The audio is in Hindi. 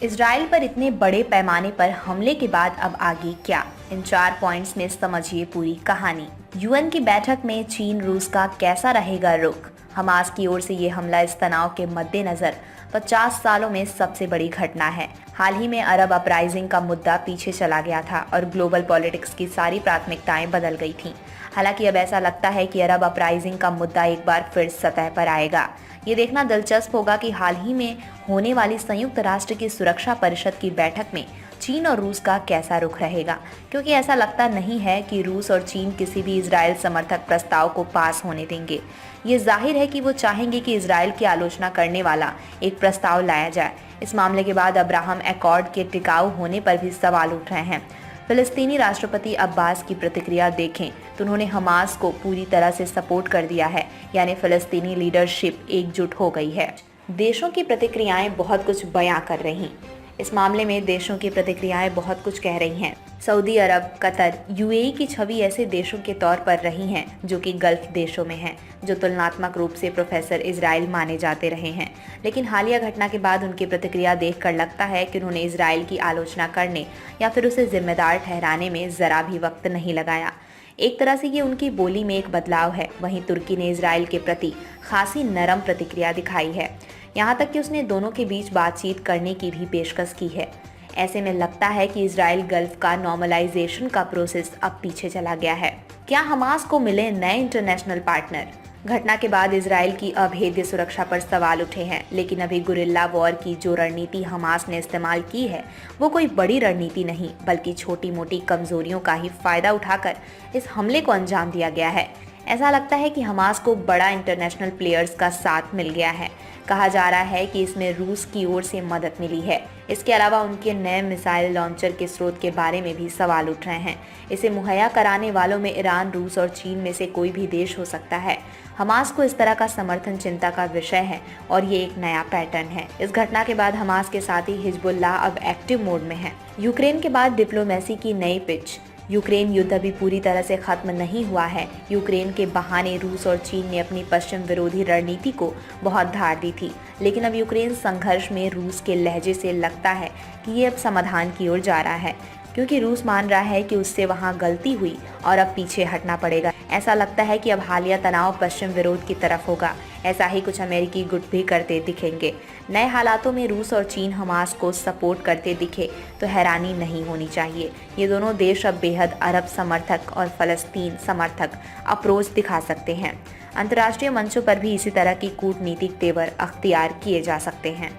इजराइल पर इतने बड़े पैमाने पर हमले के बाद अब आगे क्या? इन 4 पॉइंट्स में समझिए पूरी कहानी। यूएन की बैठक में चीन रूस का कैसा रहेगा रुख? हमास की ओर से ये हमला इस तनाव के मद्देनजर 50 सालों में सबसे बड़ी घटना है। हाल ही में अरब अपराइजिंग का मुद्दा पीछे चला गया था और ग्लोबल पॉलिटिक्स की सारी प्राथमिकताएं बदल गई थीं। हालांकि अब ऐसा लगता है कि अरब अपराइजिंग का मुद्दा एक बार फिर सतह पर आएगा। ये देखना दिलचस्प होगा कि हाल ही में होने वाली संयुक्त राष्ट्र की सुरक्षा परिषद की बैठक में चीन और रूस का कैसा रुख रहेगा, क्योंकि ऐसा लगता नहीं है कि रूस और चीन किसी भी इजराइल समर्थक प्रस्ताव को पास होने देंगे। ये जाहिर है कि वो चाहेंगे कि इजराइल की आलोचना करने वाला एक प्रस्ताव लाया जाए। इस मामले के बाद अब्राहम एकॉर्ड के टिकाऊ होने पर भी सवाल उठ रहे हैं। फिलिस्तीनी राष्ट्रपति अब्बास की प्रतिक्रिया देखें तो उन्होंने हमास को पूरी तरह से सपोर्ट कर दिया है, यानी फिलिस्तीनी लीडरशिप एकजुट हो गई है। देशों की प्रतिक्रियाएं बहुत कुछ बयां कर रही। इस मामले में देशों की प्रतिक्रियाएं बहुत कुछ कह रही हैं। सऊदी अरब, कतर, यूएई की छवि ऐसे देशों के तौर पर रही हैं जो कि गल्फ देशों में हैं, जो तुलनात्मक रूप से प्रोफेसर इजराइल माने जाते रहे हैं। लेकिन हालिया घटना के बाद उनकी प्रतिक्रिया देखकर लगता है कि उन्होंने इजराइल की आलोचना करने या फिर उसे जिम्मेदार ठहराने में जरा भी वक्त नहीं लगाया। एक तरह से ये उनकी बोली में एक बदलाव है। वहीं तुर्की ने इजराइल के प्रति खासी नरम प्रतिक्रिया दिखाई है, यहाँ तक कि उसने दोनों के बीच बातचीत करने की भी पेशकश की है। ऐसे में लगता है कि इजराइल गल्फ का नॉर्मलाइजेशन का प्रोसेस अब पीछे चला गया है। क्या हमास को मिले नए इंटरनेशनल पार्टनर? घटना के बाद इजराइल की अभेद्य सुरक्षा पर सवाल उठे हैं, लेकिन अभी गुरिल्ला वॉर की जो रणनीति हमास ने इस्तेमाल की है वो कोई बड़ी रणनीति नहीं, बल्कि छोटी मोटी कमजोरियों का ही फायदा उठाकर इस हमले को अंजाम दिया गया है। ऐसा लगता है कि हमास को बड़ा इंटरनेशनल प्लेयर्स का साथ मिल गया है। कहा जा रहा है कि इसमें रूस की ओर से मदद मिली है। इसके अलावा उनके नए मिसाइल लॉन्चर के स्रोत के बारे में भी सवाल उठ रहे हैं। इसे मुहैया कराने वालों में ईरान, रूस और चीन में से कोई भी देश हो सकता है। हमास को इस तरह का समर्थन चिंता का विषय है और ये एक नया पैटर्न है। इस घटना के बाद हमास के साथ ही हिजबुल्लाह अब एक्टिव मोड में है। यूक्रेन के बाद डिप्लोमेसी की नई पिच। यूक्रेन युद्ध अभी पूरी तरह से खत्म नहीं हुआ है। यूक्रेन के बहाने रूस और चीन ने अपनी पश्चिम विरोधी रणनीति को बहुत धार दी थी, लेकिन अब यूक्रेन संघर्ष में रूस के लहजे से लगता है कि ये अब समाधान की ओर जा रहा है, क्योंकि रूस मान रहा है कि उससे वहां गलती हुई और अब पीछे हटना पड़ेगा। ऐसा लगता है कि अब हालिया तनाव पश्चिम विरोध की तरफ होगा। ऐसा ही कुछ अमेरिकी गुट भी करते दिखेंगे। नए हालातों में रूस और चीन हमास को सपोर्ट करते दिखे तो हैरानी नहीं होनी चाहिए। ये दोनों देश अब बेहद अरब समर्थक और फलस्तीन समर्थक अप्रोच दिखा सकते हैं। अंतर्राष्ट्रीय मंचों पर भी इसी तरह की कूटनीतिक तेवर अख्तियार किए जा सकते हैं।